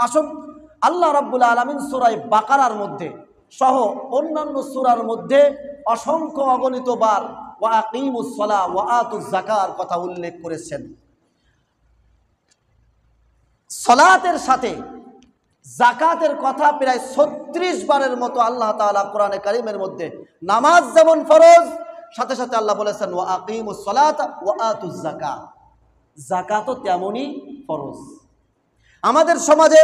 আসুন আল্লাহ রাব্বুল আলামিন সূরা বাকারার মধ্যে সহ অন্যান্য সূরার মধ্যে অসংখ্য অগণিত বার ওয়া আকিমুস সালাহ ওয়া আতুজ যাকার কথা উল্লেখ করেছেন। সালাতের সাথে যাকাতের কথা প্রায় 36 বারের মতো আল্লাহ তাআলা কোরআনে কারীমের মধ্যে, নামাজ যেমন ফরজ, সাথে সাথে আল্লাহ বলেছেন ওয়া আকিমুস সালাতা ওয়া আতুজ যাকাত, যাকাতও তেমনই ফরজ। আমাদের সমাজে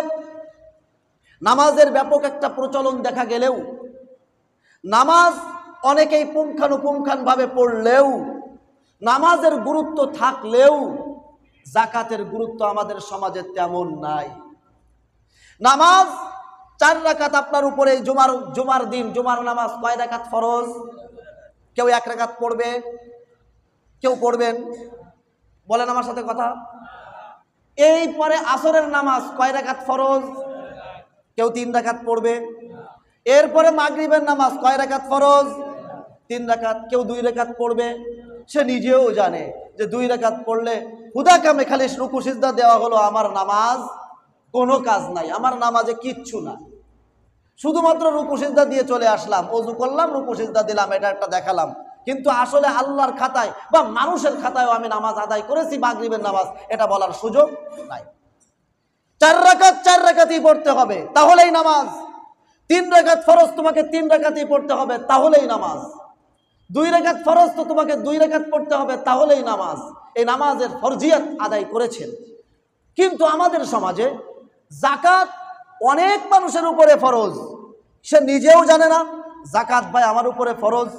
নামাজের ব্যাপক একটা প্রচলন দেখা গেলেও, নামাজ অনেকেই পুঙ্খানুপুঙ্খানভাবে পড়লেও, নামাজের গুরুত্ব থাকলেও যাকাতের গুরুত্ব আমাদের সমাজে তেমন নাই। নামাজ 4 রাকাত আপনার উপরে, জুমার দিন জুমার নামাজ কয় রাকাত ফরজ? কেউ 1 রাকাত পড়বে, কেউ পড়বেন, বলেন আমার সাথে কথা। এই পরে আসরের নামাজ কয় রাকাত ফরজ? কেউ 3 রাকাত পড়বে। এরপরে মাগরিবের নামাজ কয় রাকাত ফরজ? 3 রাকাত। কেউ 2 রাকাত পড়বে। সে নিজেও জানে যে 2 রাকাত পড়লে হুদা কামে খালি রুকু সিজদা দেওয়া হলো, আমার নামাজ কোনো কাজ নাই, আমার নামাজে কিচ্ছু না, শুধুমাত্র রুকু সিজদা দিয়ে চলে আসলাম, ওযু করলাম, রুকু সিজদা দিলাম, এটা একটা দেখালাম। কিন্তু আসলে আল্লাহর খাতায় বা মানুষের খাতায়ও আমি নামাজ আদায় করেছি মাগরিবের নামাজ, এটা বলার সুযোগ নাই। 4 রাকাত 4 রাকাতই পড়তে হবে, তাহলেই নামাজ। 3 রাকাত ফরজ, তোমাকে 3 রাকাতই পড়তে হবে, তাহলেই নামাজ। 2 রাকাত ফরজ, তো তোমাকে 2 রাকাত পড়তে হবে, তাহলেই নামাজ। এই নামাজের ফরজিয়ত আদায় করেছেন। কিন্তু আমাদের সমাজে যাকাত অনেক মানুষের উপরে ফরজ, সে নিজেও জানে না যাকাত ভাই আমার উপরে ফরজ,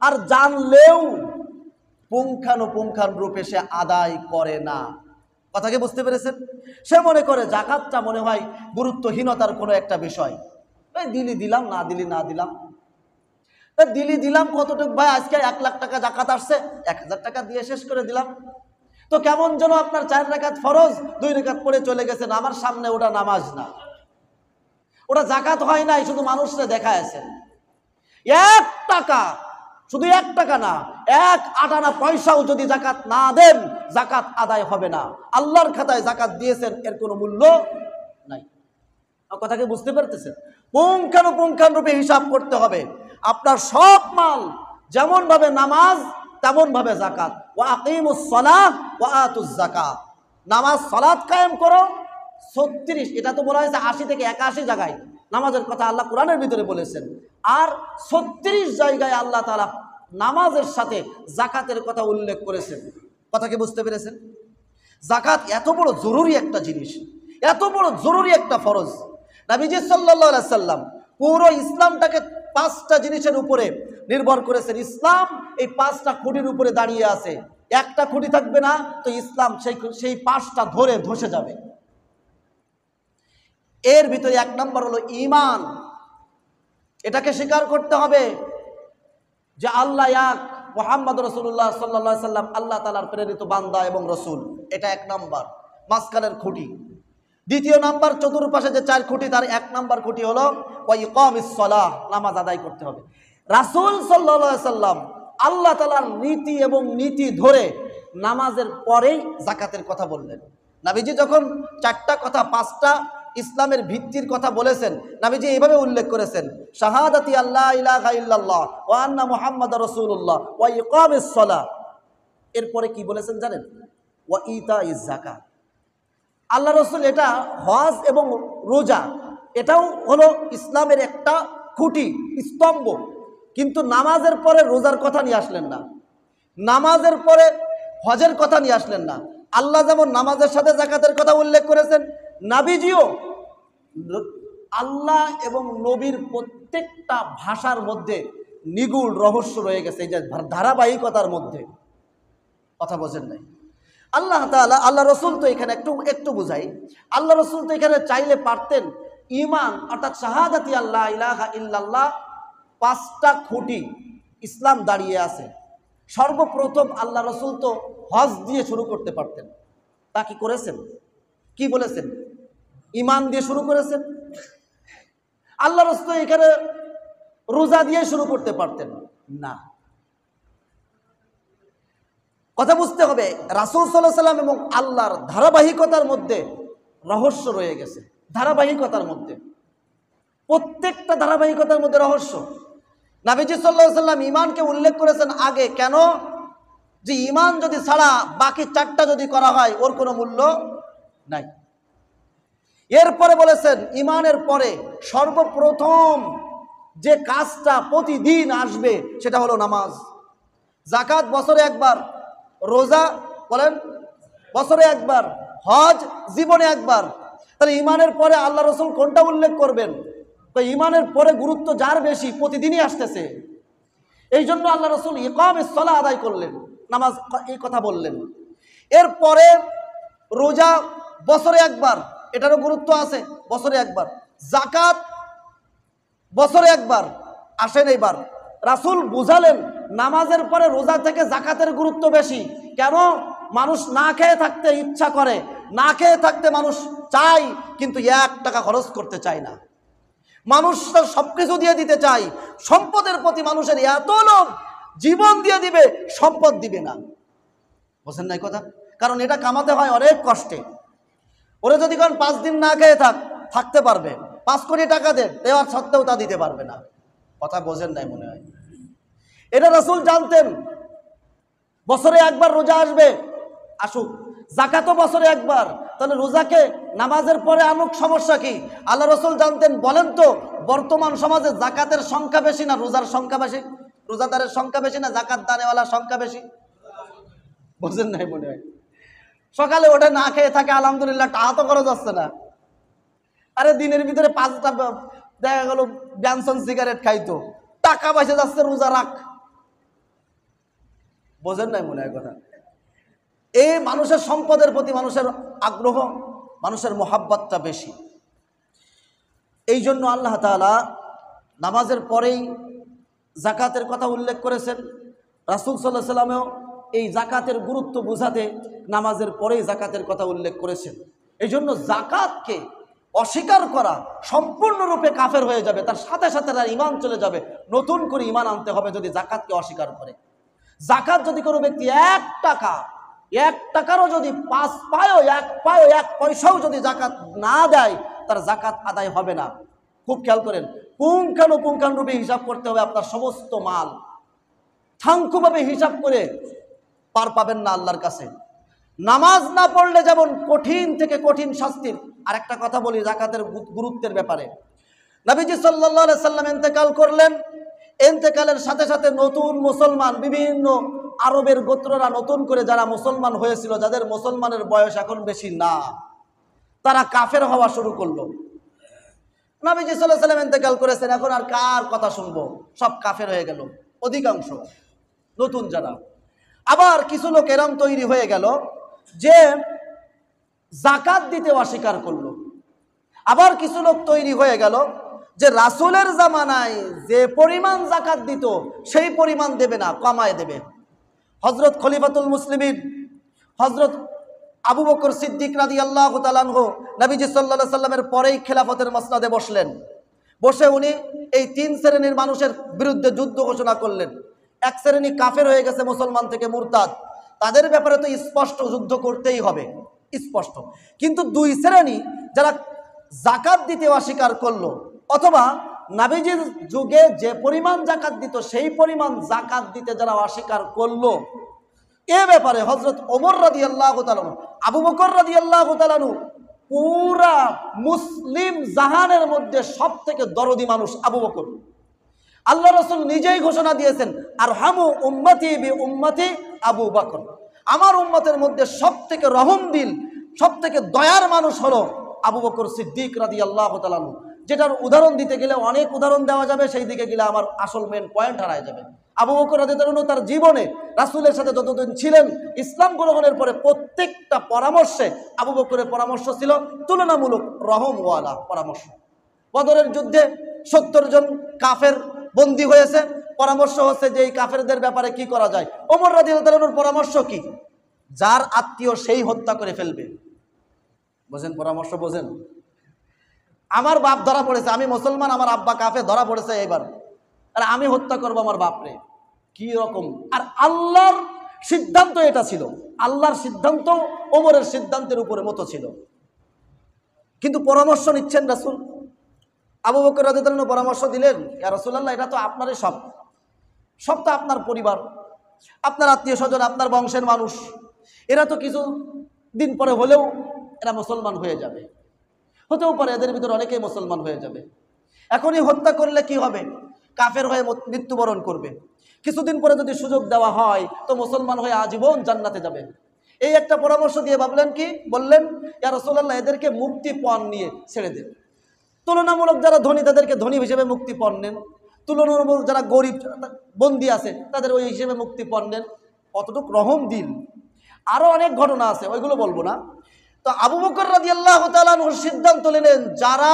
আর জানলেও পুঙ্খানুপুঙ্খান রূপে সে আদায় করে না। কথা কি বুঝতে পেরেছেন? সে মনে করে যাকাতটা মনে হয় গুরুত্বহীনতার কোনো একটা বিষয়, দিলি দিলাম, না দিলি না দিলাম, দিলি দিলাম কতটুক ভাই, আজকে 1 লাখ টাকা যাকাত আসছে, 1000 টাকা দিয়ে শেষ করে দিলাম। তো কেমন যেন আপনার 4 রাকাত ফরজ, 2 রাকাত পড়ে চলে গেছেন, আমার সামনে ওটা নামাজ না, ওটা যাকাত হয় নাই, শুধু মানুষরা দেখায় আছেন। 1 টাকা, শুধু 1 টাকা না, 1 আটানা পয়সাও যদি যাকাত না দেন, যাকাত আদায় হবে না। আল্লাহর খাতায় যাকাত দিয়েছেন, এর কোনো মূল্য নাই। কথা কি বুঝতে পারতেছেন? পুঙ্খানুপুঙ্খান রূপে হিসাব করতে হবে। আপনার সব মাল যেমন ভাবে নামাজ, তেমন ভাবে যাকাত। ওয়া আকিমুস সালাহ ওয়া আতুজ যাকাত, নামাজ সালাত কায়েম করো। 36, এটা তো বলা হয়েছে 80 থেকে 81 জায়গায় নামাজের কথা আল্লাহ কোরআনের ভিতরে বলেছেন, আর 36 জায়গায় আল্লাহ তাআলা নামাজের সাথে যাকাতের কথা উল্লেখ করেছেন। কথা কি বুঝতে পেরেছেন? যাকাত এত বড় জরুরি একটা জিনিস, এত বড় জরুরি একটা ফরজ। নবীজি সাল্লাল্লাহু আলাইহি সাল্লাম পুরো ইসলামটাকে 5টা জিনিসের উপরে নির্ভর করেছেন। ইসলাম এই 5টা খুঁটির উপরে দাঁড়িয়ে আছে। একটা খুঁটি থাকবে না তো ইসলাম সেই 5টা ধরে ধসে যাবে। এর ভিতরে 1 নম্বর হলো ঈমান। এটাকে স্বীকার করতে হবে যে আল্লাহ এক, মুহাম্মদ রাসূলুল্লাহ সাল্লাল্লাহু আলাইহি সাল্লাম আল্লাহ তাআলার প্রেরিত বান্দা এবং রাসূল। এটা 1 নম্বর, মাঝখানের খুঁটি। 2 নম্বর, চতুর্পাশে যে 4 খুঁটি, তার 1 নম্বর খুঁটি হলো ওয়া ইকামিস সালাহ, নামাজ আদায় করতে হবে। রাসূল সাল্লাল্লাহু আলাইহি সাল্লাম আল্লাহ তাআলার নীতি এবং নীতি ধরে নামাজের পরেই যাকাতের কথা বললেন। নবীজি যখন 4টা কথা, 5টা ইসলামের ভিত্তির কথা বলেছেন, নবীজি এইভাবে উল্লেখ করেছেন, শাহাদাতি আল্লা ইলাহা ইল্লাল্লাহ ওয়া আন্না মুহাম্মাদার রাসূলুল্লাহ ওয়া ইকামিস সালাহ। এরপরে কি বলেছেন জানেন? ওয়া ইতাইজ যাকাত। আল্লাহ রসুল এটা হজ এবং রোজা, এটাও হলো ইসলামের একটা খুঁটি, স্তম্ভ। কিন্তু নামাজের পরে রোজার কথা নিয়ে আসলেন না, নামাজের পরে হজের কথা নিয়ে আসলেন না। আল্লাহ যেমন নামাজের সাথে যাকাতের কথা উল্লেখ করেছেন, নবীজিও, আল্লাহ এবং নবীর প্রত্যেকটা ভাষার মধ্যে নিগূঢ় রহস্য রয়ে গেছে, এই যে ধারাবাহিকতার মধ্যে। কথা বোঝেন নাই? আল্লাহ তাআলা, আল্লাহ রসুল তো এখানে একটু বুঝাই, আল্লাহ রসুল তো এখানে চাইলে পারতেন ঈমান অর্থাৎ শাহাদাতি আল্লাহ ইলাহা ইল্লাল্লাহ, 5টা খুঁটি ইসলাম দাঁড়িয়ে আছে। সর্বপ্রথম আল্লাহ রসুল তো হজ দিয়ে শুরু করতে পারতেন, তা কি করেছেন? কি বলেছেন? ঈমান দিয়ে শুরু করেছেন। আল্লাহ রসুল এখানে রোজা দিয়ে শুরু করতে পারতেন না। কথা বুঝতে হবে, রাসূল সাল্লাল্লাহু আলাইহি সাল্লাম এবং আল্লাহর ধারাবাহিকতার মধ্যে রহস্য রয়ে গেছে। ধারাবাহিকতার মধ্যে, প্রত্যেকটা ধারাবাহিকতার মধ্যে রহস্য। নবীজি সাল্লাল্লাহু আলাইহি ওয়াসাল্লাম ঈমানকে উল্লেখ করেছেন আগে, কেন? যে ঈমান যদি ছাড়া বাকি চারটা যদি করা হয় ওর কোনো মূল্য নাই। এরপরে বলেছেন ঈমানের পরে সর্বপ্রথম যে কাজটা প্রতিদিন আসবে সেটা হলো নামাজ, যাকাত বছরে একবার, রোজা বলেন বছরে একবার, হজ জীবনে একবার। তাহলে ঈমানের পরে আল্লাহ রসুল কোনটা উল্লেখ করবেন? তো ঈমানের পরে গুরুত্ব যার বেশি প্রতিদিনই আসতেছে, এই জন্য আল্লাহ রসুল ইকামিস সালাহ আদায় করলেন, নামাজ এই কথা বললেন। এরপরে রোজা বছরে একবার, এটারও গুরুত্ব আছে, বছরে একবার। যাকাত বছরে একবার। আসেন এইবার রাসূল বুঝালেন নামাজের পরে রোজা থেকে যাকাতের গুরুত্ব বেশি। কেন? মানুষ না খেয়ে থাকতে ইচ্ছা করে, না খেয়ে থাকতে মানুষ চায়, কিন্তু 1 টাকা খরচ করতে চায় না। মানুষ সব কিছু দিয়ে দিতে চায়, সম্পদের প্রতি মানুষের এত লোভ, জীবন দিয়ে দিবে, সম্পদ দিবে না। বুঝেন নাই কথা? কারণ এটা কামাতে হয় অনেক কষ্টে। ওরা যদি কারণ 5 দিন না খেয়ে থাকতে পারবে, 5 কোটি টাকা দেওয়ার সত্ত্বেও তা দিতে পারবে না। কথা বোঝেন নাই মনে হয়। এটা রাসূল জানতেন। বছরে একবার রোজা আসবে, আসুক। যাকাতও বছরে একবার, তাহলে রোজাকে নামাজের পরে আনুক, সমস্যা কি? আল্লাহ রসুল জানতেন। বলেন তো বর্তমান সমাজে যাকাতের সংখ্যা বেশি না রোজার সংখ্যা বেশি? রোজাদারের সংখ্যা বেশি না জাকাত দানেওয়ালার সংখ্যা বেশি? বোঝেন নাই মনে হয়। সকালে ওঠে না খেয়ে থাকে, আলহামদুলিল্লাহ, টাকা তো খরচ যাচ্ছে না। আরে দিনের ভিতরে 5টা দেখা গেল ব্যানসন সিগারেট খাইতো, টাকা পয়সা যাচ্ছে, রোজা রাখ। বোঝেন নাই মনে হয় কথা। এই মানুষের সম্পদের প্রতি মানুষের আগ্রহ, মানুষের মোহাব্বতটা বেশি। এই জন্য আল্লাহ তাআলা নামাজের পরেই যাকাতের কথা উল্লেখ করেছেন। রাসূল সাল্লাল্লাহু আলাইহি ওয়াসাল্লামও এই যাকাতের গুরুত্ব বোঝাতে নামাজের পরেই যাকাতের কথা উল্লেখ করেছেন। এই জন্য যাকাতকে অস্বীকার করা সম্পূর্ণরূপে কাফের হয়ে যাবে, তার সাথে সাথে তার ঈমান চলে যাবে। নতুন করে ঈমান আনতে হবে যদি যাকাতকে অস্বীকার করে। যাকাত যদি কোনো ব্যক্তি 1 টাকারও যদি 5 পায়ও 1 পয়সাও যদি যাকাত না দেয়, তার যাকাত আদায় হবে না। খুব খেয়াল করেন, পুঙ্খানুপুঙ্খানুরূপে হিসাব করতে হবে আপনার সমস্ত মাল। থাঙ্কুভাবে হিসাব করে পার পাবেন না আল্লাহর কাছে। নামাজ না পড়লে যেমন কঠিন থেকে কঠিন শাস্তির। আরেকটা কথা বলি যাকাতের গুরুত্বের ব্যাপারে। নবীজি সাল্লাল্লাহু আলাইহি সাল্লাম ইন্তেকাল করলেন। ইন্তেকালের সাথে সাথে নতুন মুসলমান, বিভিন্ন আরবের গোত্ররা নতুন করে যারা মুসলমান হয়েছিল, যাদের মুসলমানের বয়স এখন বেশি না, তারা কাফের হওয়া শুরু করলো। নবীজি সাল্লাল্লাহু আলাইহি সাল্লাম ইন্তেকাল করেছেন, এখন আর কার কথা শুনবো? সব কাফের হয়ে গেল অধিকাংশ নতুন যারা। আবার কিছু লোক এরম তৈরি হয়ে গেল যে যাকাত দিতে অস্বীকার করলো। আবার কিছু লোক তৈরি হয়ে গেল যে রাসূলের জামানায় যে পরিমাণ যাকাত দিত সেই পরিমাণ দেবে না, কমায় দেবে। হযরত খলিফাতুল মুসলিমিন হযরত আবু বকর সিদ্দিক রাদিয়াল্লাহু তাআলা আনহু নবীজি সাল্লাল্লাহু আলাইহি সাল্লামের পরেই খেলাফতের মসনদে বসলেন। বসে উনি এই 3 শ্রেণীর মানুষের বিরুদ্ধে যুদ্ধ ঘোষণা করলেন। এক শ্রেণী কাফের হয়ে গেছে, মুসলমান থেকে মুরতাদ, তাদের ব্যাপারে তো স্পষ্ট যুদ্ধ করতেই হবে, স্পষ্ট। কিন্তু 2 শ্রেণী যারা যাকাত দিতে অস্বীকার করলো, অথবা নবীজির যুগে যে পরিমাণ যাকাত দিত সেই পরিমাণ যাকাত দিতে যারা অস্বীকার করলো, এ ব্যাপারে হযরত ওমর রাদিয়াল্লাহু তাআলা, আবু বকর রাদিয়াল্লাহু তাআলা, পুরা মুসলিম জাহানের মধ্যে সবথেকে দরদি মানুষ আবু বকর। আল্লাহ রাসূল নিজেই ঘোষণা দিয়েছেন, আরহামু উম্মতি বি উম্মতি আবু বকর, আমার উম্মতের মধ্যে সবথেকে রহমদিল, সবথেকে দয়ার মানুষ হলো আবু বকর সিদ্দিক রাদিয়াল্লাহু তাআলা। যেটার উদাহরণ দিতে গেলে অনেক উদাহরণ দেওয়া যাবে, সেই দিকে গেলে আমার আসল মেন পয়েন্ট হারায় যাবে। আবু বকর রাদিয়াল্লাহু তাআলা তার জীবনে রাসূলের সাথে যতদিন ছিলেন, ইসলাম গ্রহণের পরে প্রত্যেকটা পরামর্শে আবু বকরের পরামর্শ ছিল তুলনামূলক রহমওয়ালা পরামর্শ। বদরের যুদ্ধে 70 জন কাফের বন্দী হয়েছে, পরামর্শ হচ্ছে যে এই কাফেরদের ব্যাপারে কি করা যায়। ওমর রাদিয়াল্লাহু তাআলার পরামর্শ কি? যার আত্মীয় সেই হত্যা করে ফেলবে। বোঝেন পরামর্শ? বোঝেন? আমার বাপ ধরা পড়েছে, আমি মুসলমান, আমার আব্বা কাফের, ধরা পড়েছে এবার, আর আমি হত্যা করবো আমার বাপরে, কি রকম? আর আল্লাহর সিদ্ধান্ত এটা ছিল, আল্লাহর সিদ্ধান্ত ওমরের সিদ্ধান্তের উপরে মতো ছিল। কিন্তু পরামর্শ নিচ্ছেন রাসূল। আবু বকর রাদিয়াল্লাহু আনহু পরামর্শ দিলেন, ইয়া রাসূলুল্লাহ, এটা তো আপনারই সব, সব তো আপনার পরিবার, আপনার আত্মীয় স্বজন, আপনার বংশের মানুষ, এরা তো কিছু দিন পরে হলেও এরা মুসলমান হয়ে যাবে, হতেও পারে এদের ভিতরে অনেকেই মুসলমান হয়ে যাবে। এখনই হত্যা করলে কি হবে? কাফের হয়ে মৃত্যুবরণ করবে। কিছুদিন পরে যদি সুযোগ দেওয়া হয় তো মুসলমান হয়ে আজীবন জান্নাতে যাবে। এই একটা পরামর্শ দিয়ে ভাবলেন কি, বললেন, ইয়া রাসূলুল্লাহ, এদেরকে মুক্তিপণ নিয়ে ছেড়ে দেন। তুলনামূলক যারা ধনী তাদেরকে ধনী হিসেবে মুক্তিপণ নেন, তুলনামূলক যারা গরিব বন্দী আছে তাদের ওই হিসেবে মুক্তিপণ নেন। কতটুকু রহম দিল। আরও অনেক ঘটনা আছে, ওইগুলো বলবো না। তো আবু বকর রাদিয়াল্লাহু তাআলা আনহুর সিদ্ধান্ত নিলেন, যারা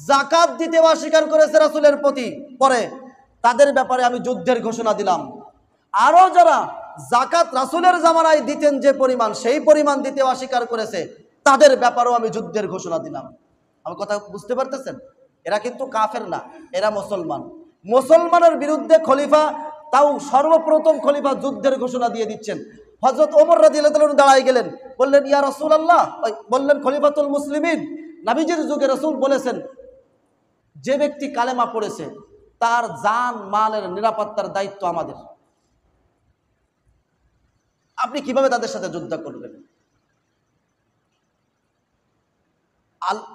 যাকাত দিতে অস্বীকার করেছে রাসূলের প্রতি পরে, তাদের ব্যাপারে আমি যুদ্ধের ঘোষণা দিলাম। আরও যারা যাকাত রাসূলের জামানায় দিতেন যে পরিমাণ, সেই পরিমাণ দিতে অস্বীকার করেছে, তাদের ব্যাপারেও আমি যুদ্ধের ঘোষণা দিলাম। আমার কথা বুঝতে পারতেছেন? এরা কিন্তু কাফের না, এরা মুসলমান। মুসলমানের বিরুদ্ধে খলিফা, তাও সর্বপ্রথম খলিফা যুদ্ধের ঘোষণা দিয়ে দিচ্ছেন। হযরত ওমর রাদিয়াল্লাহু তাআলা দাঁড়ায় গেলেন, বললেন, ইয়া রাসূলুল্লাহ, বললেন খলিফাতুল মুসলিমিন, নবীজির যুগে রাসূল বলেছেন, যে ব্যক্তি কালেমা পড়েছে তার জান মালের নিরাপত্তার দায়িত্ব আমাদের। আপনি কিভাবে তাদের সাথে যুদ্ধ করবেন?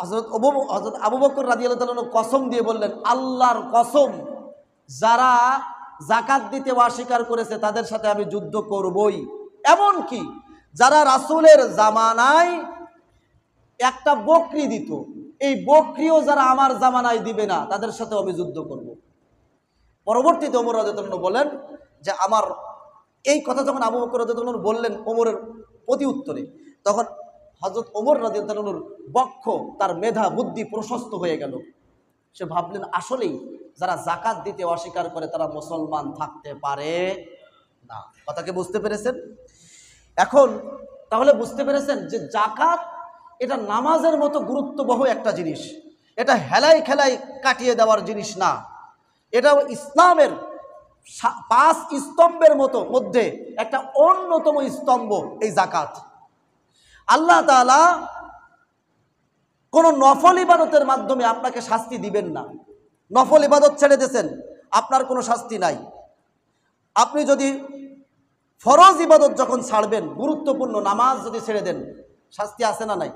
হযরত আবু বকর রাদিয়াল্লাহু তাআলা কসম দিয়ে বললেন, আল্লাহর কসম, যারা যাকাত দিতে অস্বীকার করেছে তাদের সাথে আমি যুদ্ধ করবই। এমনকি যারা রাসূলের জামানায় একটা বকরি দিত, এই বকরিও যারা আমার জামানায় দিবে না, তাদের সাথে আমি যুদ্ধ করব। পরবর্তীতে ওমর রাদিয়াল্লাহু আনহু বলেন যে, আমার এই কথা যখন আবু বকর রাদিয়াল্লাহু আনহু বললেন ওমরের প্রতি উত্তরে, তখন হযরত ওমর রাদিয়াল্লাহু আনহুর বক্ষ, তার মেধা বুদ্ধি প্রশস্ত হয়ে গেল। সে ভাবলেন, আসলেই যারা যাকাত দিতে অস্বীকার করে তারা মুসলমান থাকতে পারে না। কথাকে বুঝতে পেরেছেন? এখন তাহলে বুঝতে পেরেছেন যে যাকাত এটা নামাজের মতো গুরুত্ববহ একটা জিনিস, এটা হেলাই খেলাই কাটিয়ে দেওয়ার জিনিস না। এটা ইসলামের 5 স্তম্ভের মধ্যে একটা অন্যতম স্তম্ভ এই যাকাত। আল্লাহ তাআলা কোনো নফল ইবাদতের মাধ্যমে আপনাকে শাস্তি দিবেন না। নফল ইবাদত ছেড়ে দিয়েছেন, আপনার কোনো শাস্তি নাই। আপনি যদি ফরজ ইবাদত যখন ছাড়বেন, গুরুত্বপূর্ণ নামাজ যদি ছেড়ে দেন, শাস্তি আছে না নাই?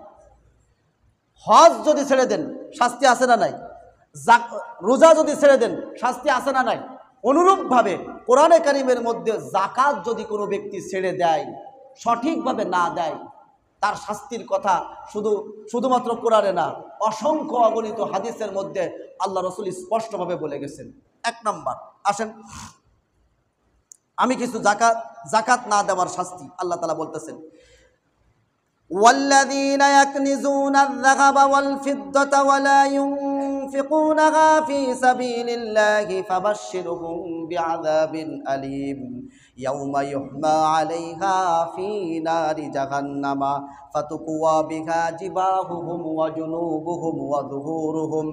হজ যদি ছেড়ে দেন, শাস্তি আছে না নাই? রোজা যদি ছেড়ে দেন, শাস্তি আছে না নাই? অনুরূপভাবে কোরআনে কারিমের মধ্যে যাকাত যদি কোনো ব্যক্তি ছেড়ে দেয়, সঠিকভাবে না দেয়, তার শাস্তির কথা শুধুমাত্র কোরআনে না, অসংখ্য অগণিত হাদিসের মধ্যে আল্লাহ রাসূল স্পষ্টভাবে বলে গেছেন। 1 নাম্বার, আসেন আমি কিছু যাকাত না দেওয়ার শাস্তি আল্লাহ তাআলা বলতেছেন, ওয়াল্লাযীনা ইয়াকনিজুনা আয-যাহাবা ওয়াল ফিদ্দাতা ওয়া লা ইউনফিকুনাহা ফী সাবিলিল্লাহি ফাবাশশিরহুম বিআযাবিন আলীম ইয়াওমা ইউহমা আলাইহা ফী নারি জাহান্নামা ফাতুকওয়া বিহা জিবাহুহুম ওয়া জুনুবুহুম ওয়া যুহুরুহুম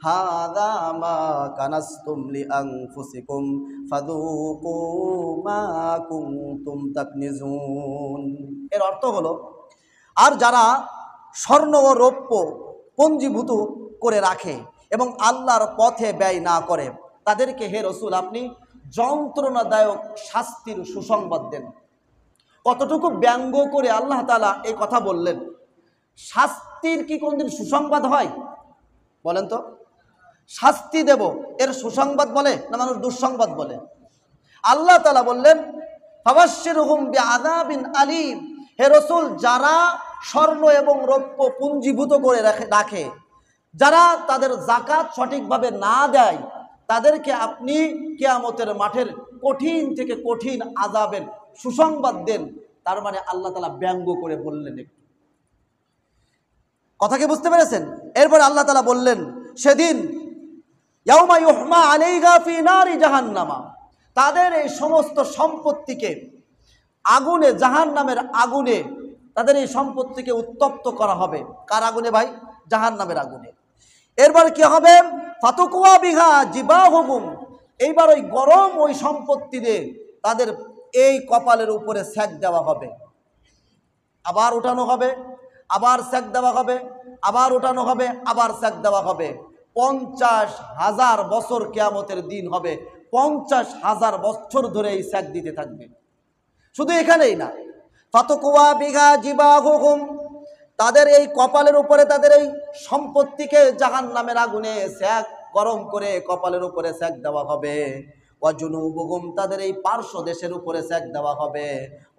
হাযা মা কানাসতুম লিআনফুসিকুম ফাযুকু মা কুনতুম তাকনিজুন। এর অর্থ হলো, আর যারা স্বর্ণ ও রৌপ্য পঞ্জীভূত করে রাখে এবং আল্লাহর পথে ব্যয় না করে, তাদেরকে হে রাসূল আপনি যন্ত্রণাদায়ক শাস্তির সুসংবাদ দেন। কতটুকু ব্যঙ্গ করে আল্লাহ তাআলা এই কথা বললেন। শাস্তির কি কোনদিন সুসংবাদ হয়? বলেন তো, শাস্তি দেব এর সুসংবাদ বলে না মানুষ দুঃসংবাদ বলে? আল্লাহ তাআলা বললেন, ফাবাশশিরহুম বিআযাবিন আলীম, হে রাসূল যারা স্বর্ণ এবং রৌপ্য পুঞ্জীভূত করে রাখে, যারা তাদের যাকাত সঠিকভাবে না দেয়, তাদেরকে আপনি কিয়ামতের মাঠের কঠিন থেকে কঠিন আযাবের সুসংবাদ দেন। তার মানে আল্লাহ তাআলা ব্যঙ্গ করে বললেন। একটু কথা কি বুঝতে পেরেছেন? এরপর আল্লাহ তাআলা বললেন, সেদিন ইয়াউমা ইউহমা আলাইহা ফী নারি জাহান্নামা, তাদের এই সমস্ত সম্পত্তিকে আগুনে, জাহান্নামের আগুনে তাদের এই সম্পত্তিকে উত্তপ্ত করা হবে। কার আগুনে ভাই? জাহান্নামের আগুনে। এরপর কি হবে? ফাতুকওয়া বিহা জিবাহুহুম, এইবার ওই গরম ওই সম্পত্তি দিয়ে তাদের এই কপালের উপরে সেক দেওয়া হবে, আবার উঠানো হবে, আবার সেক দেওয়া হবে, আবার উঠানো হবে, আবার সেক দেওয়া হবে। 50,000 বছর কিয়ামতের দিন হবে, 50,000 বছর ধরে এই সেক দিতে থাকবে। শুধু এখানেই না, ফাতকুয়া বিঘা জিবাহুহুম, তাদের এই কপালের উপরে তাদের এই সম্পত্তিকে জাহান্নামের আগুনে সেক গরম করে কপালের উপরে সেক দেওয়া হবে। ওয়াজুনুবুহুম, তাদের এই পার্শ্ব দেশের উপরে সেক দেওয়া হবে।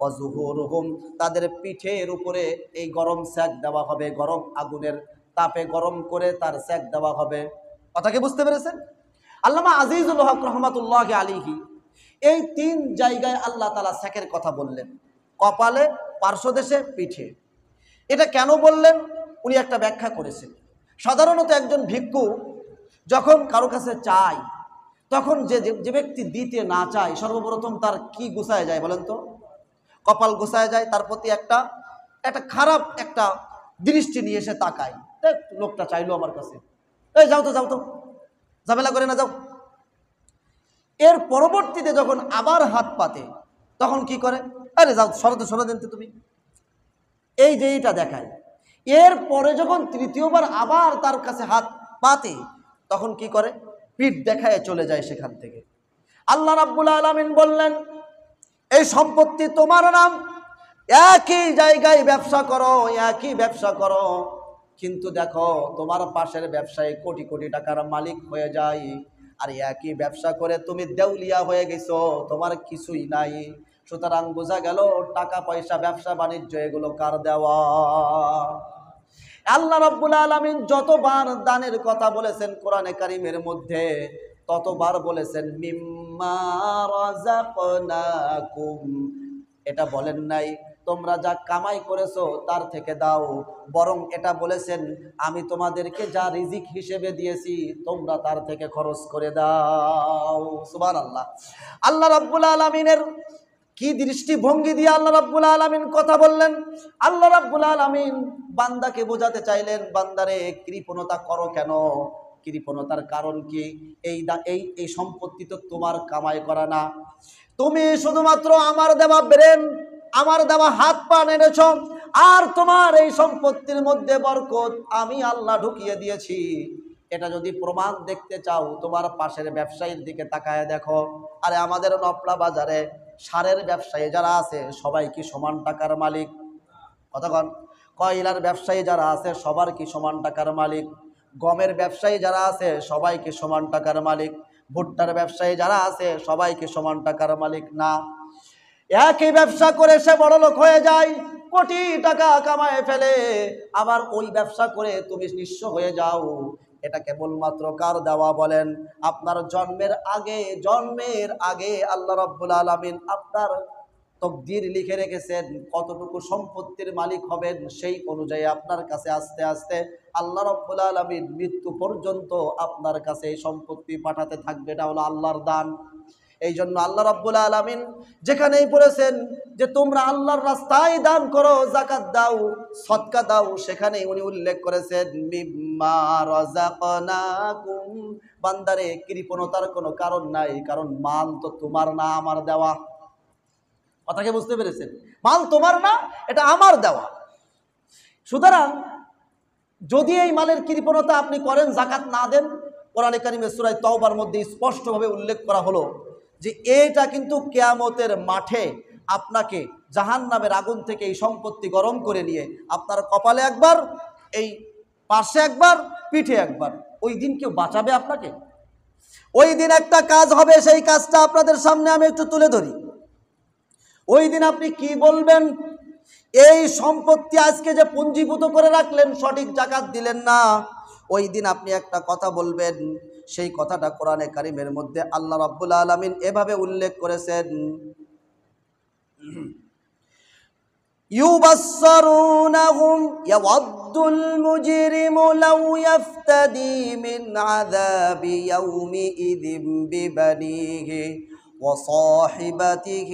ওয়াজুহুরুহুম, তাদের পিঠের উপরে এই গরম সেক দেওয়া হবে, গরম আগুনের তাপে গরম করে তার সেক দেওয়া হবে। কথা কি বুঝতে পেরেছেন? আল্লামা আজিজুল হক রহমাতুল্লাহ আলাইহি এই 3 জায়গায় আল্লাহ তাআলা সেকের কথা বললেন, কপালে, পার্শ্বদেশে, পিঠে। এটা কেন বললেন উনি একটা ব্যাখ্যা করেছেন। সাধারণত একজন ভিক্ষু যখন কারো কাছে চায়, তখন যে ব্যক্তি দিতে না চায় সর্বপ্রথম তার কি গুছায় যায় বলেন তো? কপাল গুছায় যায়, তার প্রতি একটা খারাপ একটা দৃষ্টি নিয়ে এসে তাকায়, লোকটা চাইলো আমার কাছে, এই যাও তো ঝামেলা করে না, যাও। এর পরবর্তীতে যখন আবার হাত পাতে তখন কি করে, আরে যাও, সরে দেন তো তুমি, এই যে এটা দেখায়। এর পরে যখন তৃতীয়বার আবার তার কাছে হাত পাতে তখন কি করে, পিঠ দেখায় চলে যায় সেখান থেকে। আল্লাহ রাব্বুল আলামিন বললেন, এই সম্পত্তি তোমার নাম, একই জায়গায় ব্যবসা করো, কিন্তু দেখো তোমার পাশের ব্যবসায়ী কোটি কোটি টাকার মালিক হয়ে যায়, আর একই ব্যবসা করে তুমি দেউলিয়া হয়ে গেছো, তোমার কিছুই নাই। সুতরাং বোঝা গেল টাকা পয়সা, ব্যবসা বাণিজ্য এগুলো কার দেওয়া? আল্লাহ রাব্বুল আলামিন যতবার দানের কথা বলেছেন কোরআনে কারীমের মধ্যে, ততবার বলেছেন মিম্মা রাযাকনাকুম। এটা বলেন নাই তোমরা যা কামাই করেছো তার থেকে দাও, বরং এটা বলেছেন আমি তোমাদেরকে যা রিজিক হিসেবে দিয়েছি তোমরা তার থেকে খরচ করে দাও। সুবহানাল্লাহ। আল্লাহ রাব্বুল আলামিনের কি দৃষ্টিভঙ্গি দিয়ে আল্লাহ রাব্বুল আলামিন কথা বললেন। আল্লাহ রাব্বুল আলামিন বান্দাকে বোঝাতে চাইলেন, বান্দারে কৃপণতা করো কেন? কৃপণতার কারণ কি? এই সম্পত্তি তো তোমার কামাই করা না, তুমি শুধুমাত্র আমার দেওয়া ব্রেন, আমার দেওয়া হাত পা এনেছ, আর তোমার এই সম্পত্তির মধ্যে বরকত আমি আল্লাহ ঢুকিয়ে দিয়েছি। এটা যদি প্রমাণ দেখতে চাও তোমার পাশের ব্যবসায়ীর দিকে তাকায় দেখো। আরে আমাদের নপলা বাজারে সারের ব্যবসায়ী যারা আছে সবাই কি সমান টাকার মালিক? কতক্ষণ? কয়লার ব্যবসায়ী যারা আছে সবার কি সমান টাকার মালিক? গমের ব্যবসায়ী যারা আছে সবাই কি সমান টাকার মালিক? ভুট্টার ব্যবসায়ী যারা আছে সবাই কি সমান টাকার মালিক? না। একই ব্যবসা করে সে বড় লোক হয়ে যায়, কোটি টাকা কামায় ফেলে, আবার ওই ব্যবসা করে তুমি নিঃস্ব হয়ে যাও। এটা কেবলমাত্র কার দেওয়া বলেন? আপনার জন্মের আগে আল্লাহ রাব্বুল আলামিন আপনার তকদির লিখে রেখেছেন, কতটুকু সম্পত্তির মালিক হবেন সেই অনুযায়ী আপনার কাছে আস্তে আস্তে আল্লাহ রাব্বুল আলামিন মৃত্যু পর্যন্ত আপনার কাছে এই সম্পত্তি পাঠাতে থাকবে। এটা হলো আল্লাহর দান। এই জন্য আল্লাহ রাব্বুল আলামিন যেখানেই বলেছেন যে তোমরা আল্লাহর রাস্তায় দান করো, যাকাত দাও, সদকা দাও, সেখানেই উনি উল্লেখ করেছেন মিম্মা রাযাকনাকুম। বান্দারে কৃপণতার কোনো কারণ নাই, কারণ মাল তো তোমার না, আমার দেওয়া। কথাকে বুঝতে পেরেছেন? মাল তোমার না, এটা আমার দেওয়া। সুতরাং যদি এই মালের কৃপণতা আপনি করেন, যাকাত না দেন, কোরআনে কারিমে সূরা তাওবার মধ্যে স্পষ্টভাবে উল্লেখ করা হলো যে এটা কিন্তু কিয়ামতের মাঠে আপনাকে জাহান্নামের আগুন থেকে এই সম্পত্তি গরম করে নিয়ে আপনার কপালে একবার, এই পাশে একবার, পিঠে একবার, ওই দিন কেউ বাঁচাবে আপনাকে? ওই দিন একটা কাজ হবে, সেই কাজটা আপনাদের সামনে আমি একটু তুলে ধরি। ওই দিন আপনি কি বলবেন? এই সম্পত্তি আজকে যে পুঞ্জীভূত করে রাখলেন, সঠিক যাকাত দিলেন না, ওই দিন আপনি একটা কথা বলবেন। সেই কথাটা কোরআনে কারিমের মধ্যে আল্লাহ রাব্বুল আলামিন এভাবে উল্লেখ করেছেন, ইউবাসসারুনাহুম ইয়াওয়াদ্দুল মুজরিমু লাউ ইফতাদি মিন আযাবি ইয়াউমিইযিম বিবানিহি وصاحبته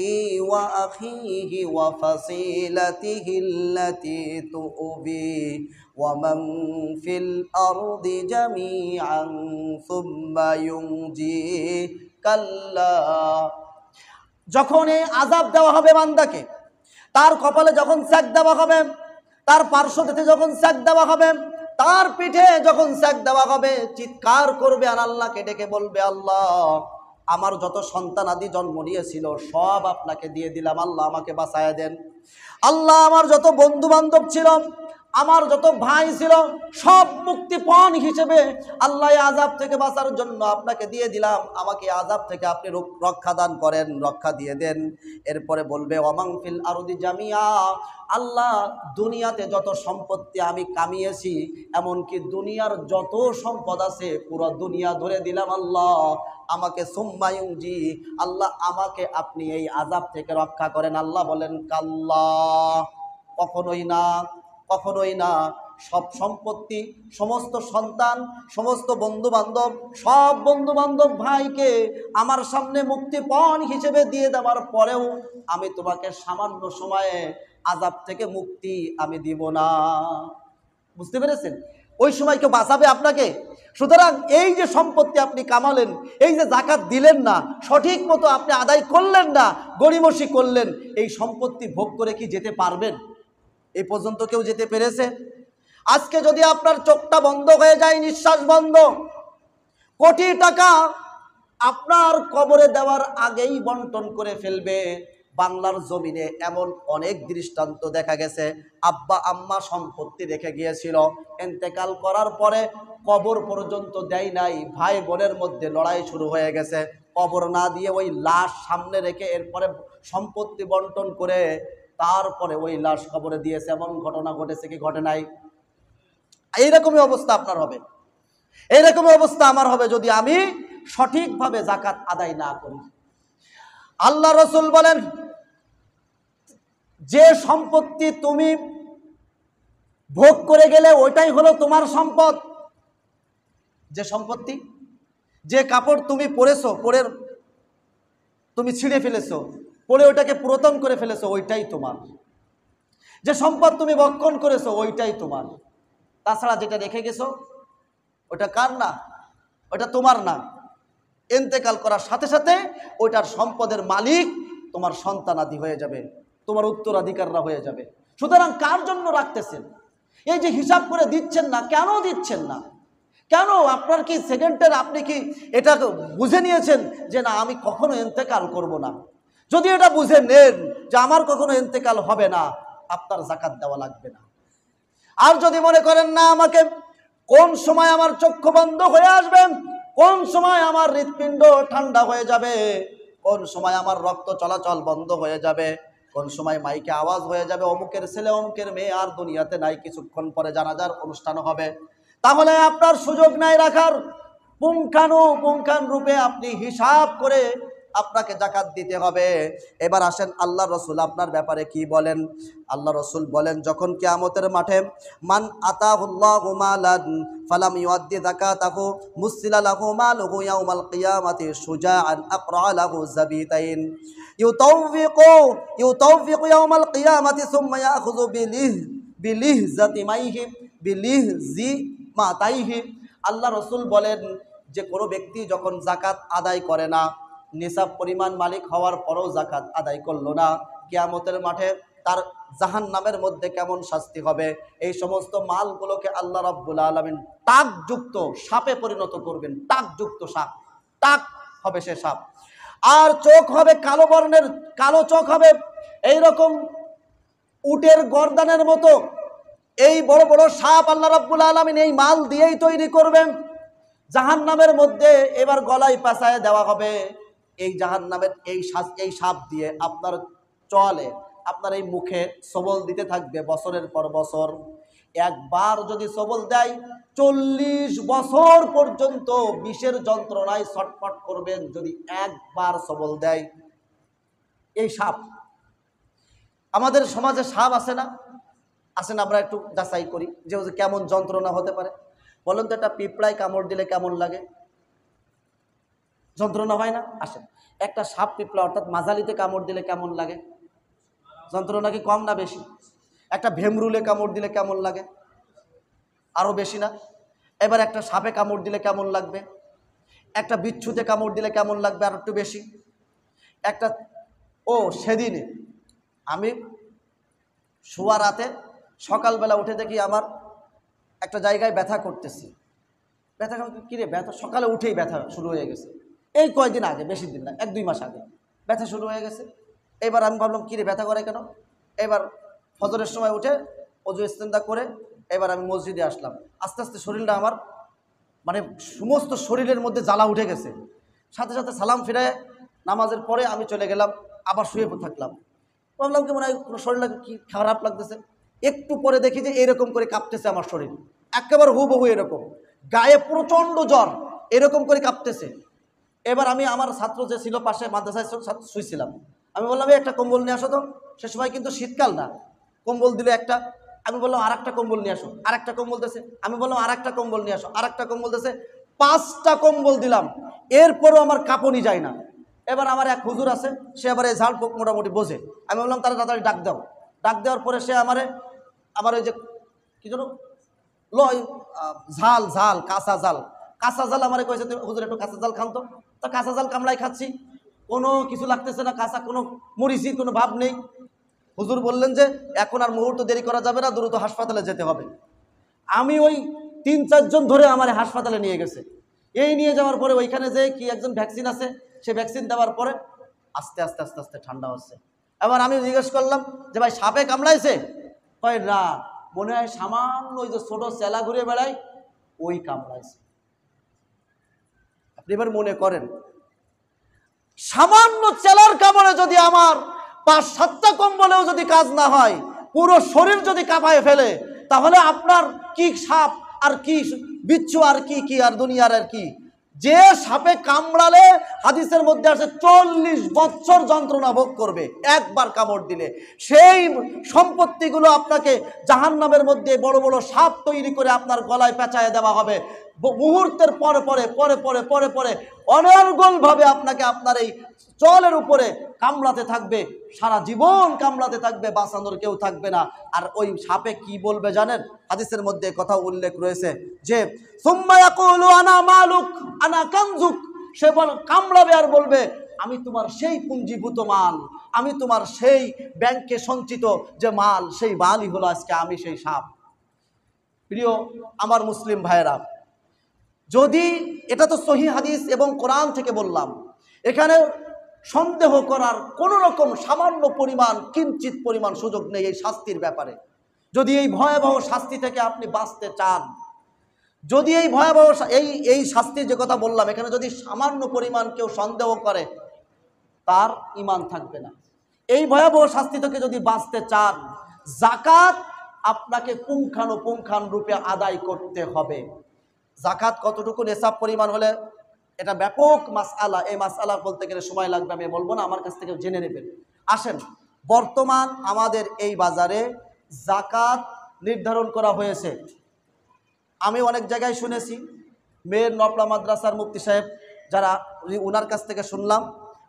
وأخيه وفصيلته التي تؤويه ومن في الأرض جميعا ثم ينجيه كلا। যখন এই আযাব দেওয়া হবে বান্দাকে, তার কপালে যখন সেক দেওয়া হবে, তার পার্শ্বদেশে যখন সেক দেওয়া হবে, তার পিঠে যখন সেক দেওয়া হবে চিৎকার করবে আর আল্লাহকে ডেকে বলবে, আল্লাহ আমার যত সন্তান আদি জন্ম নিয়েছিল সব আপনাকে দিয়ে দিলাম, আল্লাহ আমাকে বাঁচায়া দেন। আল্লাহ আমার যত বন্ধু বান্ধব ছিল, আমার যত ভাই ছিল, সব মুক্তিপণ হিসেবে আল্লাহ আযাব থেকে বাঁচার জন্য আপনাকে দিয়ে দিলাম, আমাকে আযাব থেকে আপনি রক্ষা দান করেন, রক্ষা দিয়ে দেন। এরপরে বলবে ওয়ামান ফিল আরদি জামিয়া, আল্লাহ দুনিয়াতে যত সম্পত্তি আমি কামিয়েছি, এমনকি দুনিয়ার যত সম্পদ আছে পুরো দুনিয়া ধরে দিলাম, আল্লাহ আমাকে সুম্মায়ুজি, আল্লাহ আমাকে আপনি এই আযাব থেকে রক্ষা করেন। আল্লাহ বলেন কাল্লা, কখনোই না, কখনোই না। সব সম্পত্তি, সমস্ত সন্তান, সমস্ত বন্ধু বান্ধব, সব বন্ধু বান্ধব ভাইকে আমার সামনে মুক্তিপণ হিসেবে দিয়ে দেওয়ার পরেও আমি তোমাকে সামান্য সময়ে আযাব থেকে মুক্তি আমি দিব না। বুঝতে পেরেছেন? ওই সময় কেউ বাঁচাবে আপনাকে? সুতরাং এই যে সম্পত্তি আপনি কামালেন, এই যে যাকাত দিলেন না, সঠিক মতো আপনি আদায় করলেন না, গড়িমসি করলেন, এই সম্পত্তি ভোগ করে কি যেতে পারবেন? এই পর্যন্ত কেউ যেতে পেরেছে? আজকে যদি আপনার চোখটা বন্ধ হয়ে যায়, নিঃশ্বাস বন্ধ, কোটি টাকা আপনার কবরে দেওয়ার আগেই বন্টন করে ফেলবে। বাংলার জমিনে এমন অনেক দৃষ্টান্ত দেখা গেছে, আব্বা আম্মা সম্পত্তি রেখে গিয়েছিল, ইন্তেকাল করার পরে কবর পর্যন্ত দেয় নাই, ভাই বোনের মধ্যে লড়াই শুরু হয়ে গেছে, কবর না দিয়ে ওই লাশ সামনে রেখে এরপরে সম্পত্তি বন্টন করে তারপরে ওই লাশ কবরে দিয়েছে। এমন ঘটনা ঘটেছে কি ঘটে নাই? এইরকমই অবস্থা আপনার হবে, এইরকমই অবস্থা আমার হবে যদি আমি সঠিকভাবে যাকাত আদায় না করি। আল্লাহ রসুল বলেন, যে সম্পত্তি তুমি ভোগ করে গেলে ওইটাই হলো তোমার সম্পদ। যে সম্পত্তি, যে কাপড় তুমি পরেছো, পরে তুমি ছিঁড়ে ফেলেছো, পরে ওইটাকে পুরাতন করে ফেলেছো, ওইটাই তোমার। যে সম্পদ তুমি ভক্ষণ করেছো ওইটাই তোমার। তাছাড়া যেটা রেখে গেছো ওটা কার না? ওটা তোমার না। ইন্তেকাল করার সাথে সাথে ওইটার সম্পদের মালিক তোমার সন্তানাদি হয়ে যাবে, তোমার উত্তরাধিকাররা হয়ে যাবে। সুতরাং কার জন্য রাখতেছেন? এই যে হিসাব করে দিচ্ছেন না, কেন দিচ্ছেন না? কেন? আপনার কি সেকেন্ডের আপনি কি এটা বুঝে নিয়েছেন যে না আমি কখনো ইন্তেকাল করব না? যদি এটা বুঝে নেন যে আমার কখনো ইন্তেকাল হবে না, আপনার যাকাত দেওয়া লাগবে না। আর যদি মনে করেন না আমাকে কোন সময় আমার চক্ষু বন্ধ হয়ে আসবে, কোন সময় আমার হৃৎপিণ্ড ঠান্ডা হয়ে যাবে, কোন সময় আমার রক্ত চলাচল বন্ধ হয়ে যাবে, কোন সময় মাইকে আওয়াজ হয়ে যাবে অমুকের ছেলে অমুকের মেয়ে আর দুনিয়াতে নাই, কিছুক্ষণ পরে জানাজার অনুষ্ঠান হবে, তাহলে আপনার সুযোগ নাই রাখার। পুঙ্খানুপুঙ্খান রূপে আপনি হিসাব করে আপনাকে যাকাত দিতে হবে। এবার আসেন আল্লাহ রসুল আপনার ব্যাপারে কি বলেন। আল্লাহ রসুল বলেন, যখন কিয়ামতের মাঠে মান আতাহুল্লাহু মালান ফালাম ইউআদ্দি যাকাতাহু মুসিলা লাহু মালুহু ইয়াউমাল কিয়ামাতি শুজাআন আকরা লাহু যাবিতাইন ইউতাওফিকু ইয়াউমাল কিয়ামাতি সুম্মা ইয়াখুযু বিলিহজাতি মাইহি বিলিহজি মাতাইহি। আল্লাহ রসুল বলেন যে কোনো ব্যক্তি যখন যাকাত আদায় করে না, নিসাব পরিমাণ মালিক হওয়ার পরেও যাকাত আদায় করলো না, কিয়ামতের মাঠে তার জাহান্নামের মধ্যে কেমন শাস্তি হবে। এই সমস্ত মালগুলোকে আল্লাহ রাব্বুল আলামিন টাকযুক্ত সাপে পরিণত করবেন। টাকযুক্ত সাপ, টাক হবে সে সাপ, আর চোখ হবে কালো বর্ণের, কালো চোখ হবে এইরকম উটের গর্দানের মতো। এই বড় বড় সাপ আল্লাহ রাব্বুল আলামিন এই মাল দিয়েই তৈরি করবেন। জাহান্নামের মধ্যে এবার গলায় পেঁচায় দেওয়া হবে। এই জাহান্নামের এই সাপ দিয়ে আপনার চলে, আপনার এই মুখে সবল দিতে থাকবে বছরের পর বছর। একবার যদি সবল দেয় 40 বছর পর্যন্ত বিষের যন্ত্রণায় ছটফট করবেন যদি একবার সবল দেয় এই সাপ। আমাদের সমাজে সাপ আছে না? আসেন আমরা একটু যাচাই করি যে কেমন যন্ত্রণা হতে পারে। বলুন তো, একটা পিঁপড়ায় কামড় দিলে কেমন লাগে? যন্ত্রণা হয় না? আসেন, একটা সাপ পিঁপড়া অর্থাৎ মাঝালিতে কামড় দিলে কেমন লাগে? যন্ত্রণা কি কম না বেশি? একটা ভেমরুলে কামড় দিলে কেমন লাগে? আরো বেশি না? এবার একটা সাপে কামড় দিলে কেমন লাগবে? একটা বিচ্ছুতে কামড় দিলে কেমন লাগবে? আর একটু বেশি। একটা সেদিনে আমি শোয়া রাতে সকালবেলা উঠে দেখি আমার একটা জায়গায় ব্যথা করতেছি, ব্যথা কিরে ব্যথা, সকালে উঠেই ব্যথা শুরু হয়ে গেছে, এই কয়েকদিন আগে, বেশি দিন না, 1-2 মাস আগে ব্যথা শুরু হয়ে গেছে। এবার আমি ভাবলাম কিরে ব্যথা করে কেন। এবার ফজরের সময় উঠে অজু ইস্তেঞ্জা করে এবার আমি মসজিদে আসলাম। আস্তে আস্তে শরীরটা আমার মানে সমস্ত শরীরের মধ্যে জ্বালা উঠে গেছে। সাথে সাথে সালাম ফিরে নামাজের পরে আমি চলে গেলাম, আবার শুয়ে থাকলাম। ভাবলাম কি মনে হয় কোনো শরীরটা কি খারাপ লাগতেছে। একটু পরে দেখি যে এরকম করে কাঁপতেছে আমার শরীর, একেবারে হুবহু এরকম, গায়ে প্রচণ্ড জ্বর, এরকম করে কাঁপতেছে। এবার আমি আমার ছাত্র যে ছিল পাশে মাদ্রাসায় শুয়েছিলাম, আমি বললাম এই একটা কম্বল নিয়ে আসো তো। সে সময় কিন্তু শীতকাল না, কম্বল দিলে একটা, আমি বললাম আর একটা কম্বল নিয়ে আসো, আর একটা কম্বল দিয়েছে। আমি বললাম আর একটা কম্বল নিয়ে আসো, আর একটা কম্বল দিয়েছে। 5টা কম্বল দিলাম, এরপরও আমার কাঁপনি যায় না। এবার আমার এক হুজুর আছে, সে আবার এই ঝাল পোক মোটামুটি বোঝে। আমি বললাম তারা তাড়াতাড়ি ডাক দাও। ডাক দেওয়ার পরে সে আমার ওই যে কি যেন ঝাল ঝাল কাঁচা জাল আমার কয়েছে, হুজুর একটু কাঁচা জাল খান তো। তা কাঁচা জাল কামড়াই খাচ্ছি, কোনো কিছু লাগতেছে না, কাঁচা কোনো মরিচি কোনো ভাব নেই। হুজুর বললেন যে এখন আর মুহূর্ত দেরি করা যাবে না, দ্রুত হাসপাতালে যেতে হবে। আমি ওই 3-4 জন ধরে আমার হাসপাতালে নিয়ে গেছে। এই নিয়ে যাওয়ার পরে ওইখানে যে কি একজন ভ্যাকসিন আছে, সে ভ্যাকসিন দেওয়ার পরে আস্তে আস্তে আস্তে আস্তে ঠান্ডা হচ্ছে। এবার আমি জিজ্ঞেস করলাম যে ভাই সাপে কামড়াইছে? কয় না, মনে হয় সামান্য ওই যে ছোট চেলা ঘুরে বেড়ায় ওই কামড়াইছে। আপনি এবার মনে করেন সামান্য চেলার কামড়ে যদি আমার 5-7টা কম্বলেও যদি কাজ না হয়, পুরো শরীর যদি কাঁপায় ফেলে, তাহলে আপনার কি সাপ আর কি বিচ্ছু আর কি আর দুনিয়ার আর কি। যে সাপে কামড়ালে হাদিসের মধ্যে আছে 40 বছর যন্ত্রণা ভোগ করবে একবার কামড় দিলে। সেই সম্পত্তিগুলো আপনাকে জাহান্নামের মধ্যে বড় বড় সাপ তৈরি করে আপনার গলায় পেঁচায় দেওয়া হবে। মুহূর্তের পরে পরে পরে পরে পরে পরে অনর্গলভাবে আপনাকে আপনার এই চলের উপরে কামড়াতে থাকবে, সারা জীবন কামড়াতে থাকবে, বাঁচানোর কেউ থাকবে না। আর ওই সাপে কি বলবে জানেন? হাদিসের মধ্যে কথা উল্লেখ রয়েছে যে সুম্মা ইয়াকুলু আনা মালুক আনা কানজুক, সে কামড়াবে আর বলবে আমি তোমার সেই পুঞ্জীভূত মাল, আমি তোমার সেই ব্যাংকে সঞ্চিত যে মাল, সেই মালই হলো আজকে আমি সেই সাপ। প্রিয় আমার মুসলিম ভাইয়েরা, যদি এটা তো সহিহ হাদিস এবং কোরআন থেকে বললাম, এখানে সন্দেহ করার কোনো রকম সামান্য পরিমাণ কিঞ্চিত পরিমাণ সুযোগ নেই এই শাস্তির ব্যাপারে। যদি এই ভয়াবহ শাস্তি থেকে আপনি বাঁচতে চান, যদি এই ভয়াবহ এই শাস্তির যে কথা বললাম, এখানে যদি সামান্য পরিমাণ কেউ সন্দেহ করে, তার ঈমান থাকবে না। এই ভয়াবহ শাস্তি থেকে যদি বাঁচতে চান, যাকাত আপনাকে পুঙ্খানুপুঙ্খান রূপে আদায় করতে হবে। যাকাত কতটুকু নেশাব পরিমাণ হলে, এটা ব্যাপক মাসআলা। এই মাসআলা বলতে গেলে সময় লাগবে, আমি বলবো না, আমার কাছ থেকে জেনে নেবেন। আসেন, বর্তমান আমাদের এই বাজারে যাকাত নির্ধারণ করা হয়েছে। আমি অনেক জায়গায় শুনেছি, মেয়ের নপলা মাদ্রাসার মুফতি সাহেব যারা, ওনার কাছ থেকে শুনলাম।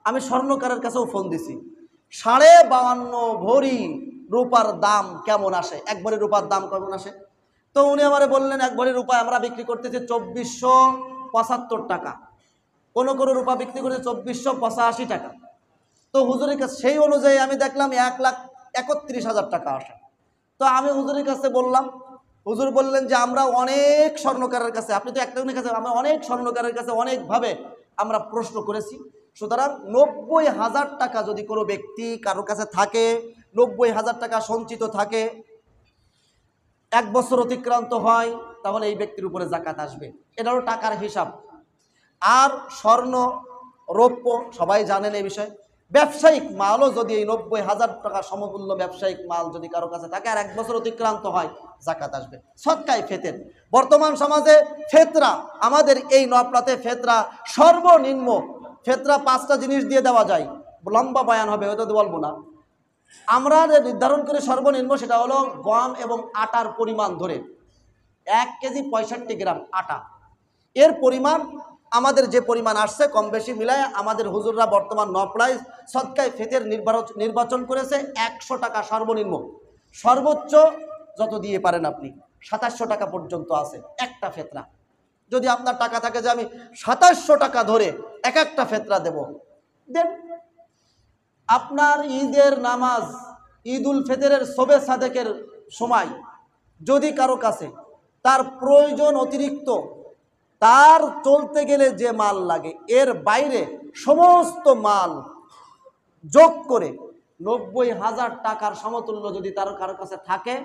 আমি স্বর্ণকারের কাছেও ফোন দিছি, 52.5 ভরি রূপার দাম কেমন আসে, 1 ভরি রূপার দাম কেমন আসে। তো উনি আমারে বললেন 1 ভরি রূপা আমরা বিক্রি করতেছি 2475 টাকা, কোনো রূপা বিক্রি করতে 2485 টাকা। তো হুজুরের কাছে সেই অনুযায়ী আমি দেখলাম 1,31,000 টাকা আসে। তো আমি হুজুরের কাছে বললাম, হুজুর বললেন যে আমরা অনেক স্বর্ণকারের কাছে, আপনি তো একটা উনি কাছে, আমরা অনেক স্বর্ণকারের কাছে অনেকভাবে আমরা প্রশ্ন করেছি। সুতরাং 90,000 টাকা যদি কোনো ব্যক্তি কারোর কাছে থাকে, 90,000 টাকা সঞ্চিত থাকে, 1 বছর অতিক্রান্ত হয়, তাহলে এই ব্যক্তির উপরে যাকাত আসবে। এটা হলো টাকার হিসাব। আর স্বর্ণ রৌপ্য সবাই জানেন এই বিষয়ে। ব্যবসায়িক মালও যদি এই 90,000 টাকা সমমূল্য ব্যবসায়িক মাল যদি কারো কাছে থাকে আর 1 বছর অতিক্রান্ত হয়, যাকাত আসবে। সদকায়ে ফেতের, বর্তমান সমাজে ফেতরা, আমাদের এই নপলাতে ফেতরা সর্বনিম্ন, ফেতরা 5টা জিনিস দিয়ে দেওয়া যায়, লম্বা বয়ান হবে, হয়তো বলবো না। আমরা নির্ধারণ করে সর্বনিম্ন, সেটা হলো গম এবং আটার পরিমাণ ধরে 1 কেজি 65 গ্রাম আটা, এর পরিমাণ আমাদের যে পরিমাণ আসছে কম বেশি মিলায় আমাদের হুজুররা বর্তমান নপলায় সদকায়ে ফেতের নির্বাচন করেছে 100 টাকা সর্বনিম্ন। সর্বোচ্চ যত দিয়ে পারেন আপনি 2700 টাকা পর্যন্ত আছে একটা ফেতরা। যদি আপনার টাকা থাকে যে আমি 2700 টাকা ধরে একটা ফেতরা দেব, দেন। আপনার ঈদের নামাজ, ঈদুল ফিতরের শবে সাদেকের সময় যদি কারো কাছে তার প্রয়োজন অতিরিক্ত, তার চলতে গেলে যে মাল লাগে এর বাইরে সমস্ত মাল যোগ করে 90,000 টাকার সমতুল্য যদি তার কারো কাছে থাকে,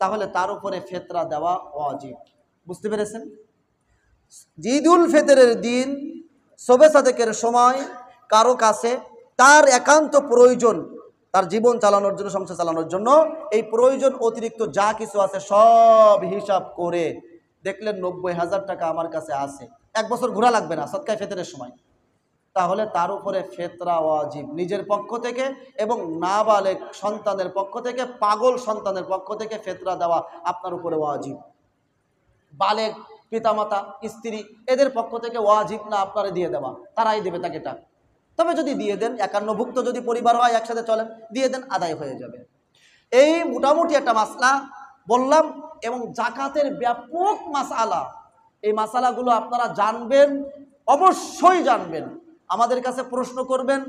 তাহলে তার উপরে ফিতরা দেওয়া ওয়াজিব। বুঝতে পেরেছেন? ঈদুল ফিতরের দিন শবে সাদেকের সময় কারো কাছে তার একান্ত প্রয়োজন, তার জীবন চালানোর জন্য, সংসার চালানোর জন্য এই প্রয়োজন অতিরিক্ত যা কিছু আছে সব হিসাব করে দেখলেন 90,000 টাকা আমার কাছে আছে, 1 বছর ঘোরা লাগবে না সদকায়ে ফিতরের সময়, তাহলে তার উপরে ফিতরা ওয়াজিব নিজের পক্ষ থেকে, এবং নাবালেগ সন্তানের পক্ষ থেকে, পাগল সন্তানের পক্ষ থেকে ফিতরা দেওয়া আপনার উপরে ওয়াজিব। বালেগ পিতামাতা স্ত্রী এদের পক্ষ থেকে ওয়াজিব না আপনারে দিয়ে দেওয়া, তারাই দেবে তাকে টাকা। তবে যদি দিয়ে দেন, 51ভুক্ত যদি পরিবার হয় একসাথে চলেন, দিয়ে দেন, আদায় হয়ে যাবে। এই মোটামুটি একটা মাসলা বললাম, এবং জাকাতের ব্যাপক মাসআলা, এই মাসআলাগুলো আপনারা জানবেন, অবশ্যই জানবেন। আমাদের কাছে প্রশ্ন করবেন,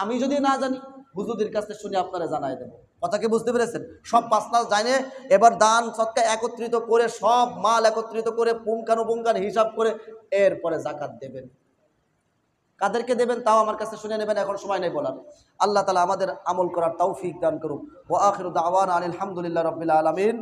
আমি যদি না জানি হুজুরদের কাছে শুনে আপনারা জানাই দেব। কথা কি বুঝতে পেরেছেন? সব মাসলা জানে এবার দান সদকা একত্রিত করে, সব মাল একত্রিত করে পুঙ্খানুপুঙ্খান হিসাব করে এরপরে জাকাত দেবেন। কাদেরকে দেবেন তাও আমার কাছে শুনে নেবেন, এখন সময় নেই বলার। আল্লাহ তাআলা আমাদের আমল করার তৌফিক দান করুন। ওয়া আখিরু দাওয়ানা আনিল হামদুলিল্লাহি রাব্বিল আলামিন।